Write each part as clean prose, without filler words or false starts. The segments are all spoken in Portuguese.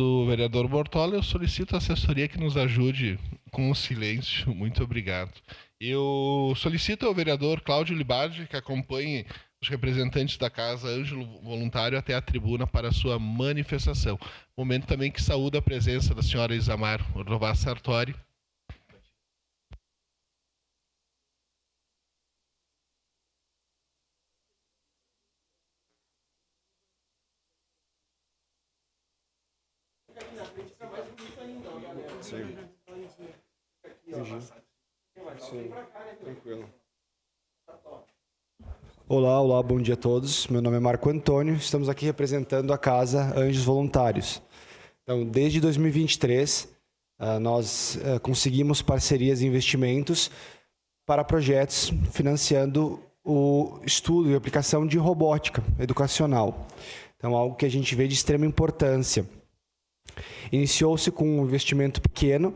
Do vereador Bortola, eu solicito a assessoria que nos ajude com o silêncio. Muito obrigado. Eu solicito ao vereador Cláudio Libardi que acompanhe os representantes da Casa Ângelo Voluntário até a tribuna para a sua manifestação. Momento também que saúda a presença da senhora Isamar Ordová Sartori. Sim. Uhum. Sim. Tranquilo. Olá, bom dia a todos. Meu nome é Marco Antônio, estamos aqui representando a Casa Anjos Voluntários. Então, desde 2023, nós conseguimos parcerias e investimentos para projetos financiando o estudo e aplicação de robótica educacional. Então, algo que a gente vê de extrema importância. Iniciou-se com um investimento pequeno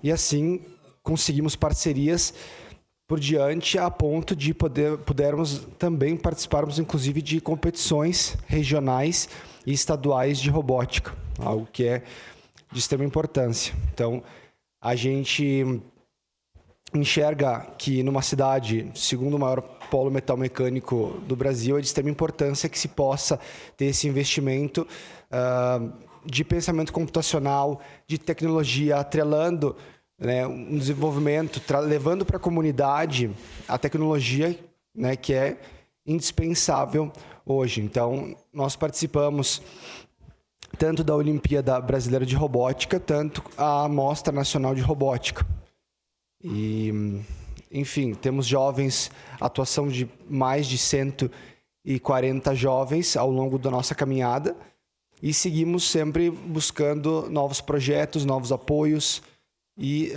e, assim, conseguimos parcerias por diante a ponto de pudermos também participarmos, inclusive, de competições regionais e estaduais de robótica, algo que é de extrema importância. Então, a gente enxerga que numa cidade, segundo o maior polo metalmecânico do Brasil, é de extrema importância que se possa ter esse investimento de pensamento computacional, de tecnologia, atrelando, né, um desenvolvimento, levando para a comunidade a tecnologia, né, que é indispensável hoje. Então, nós participamos tanto da Olimpíada Brasileira de Robótica, tanto a Mostra Nacional de Robótica. E, enfim, temos jovens, atuação de mais de 140 jovens ao longo da nossa caminhada e seguimos sempre buscando novos projetos, novos apoios e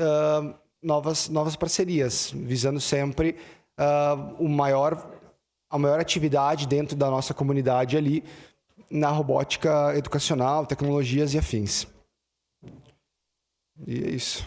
novas parcerias, visando sempre a maior atividade dentro da nossa comunidade ali na robótica educacional, tecnologias e afins. E é isso.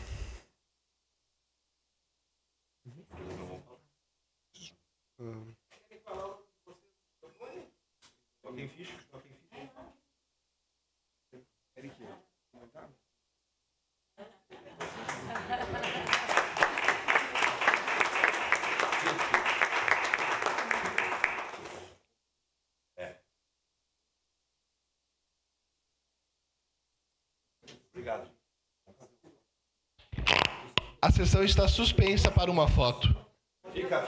Obrigado. A sessão está suspensa para uma foto. Fica.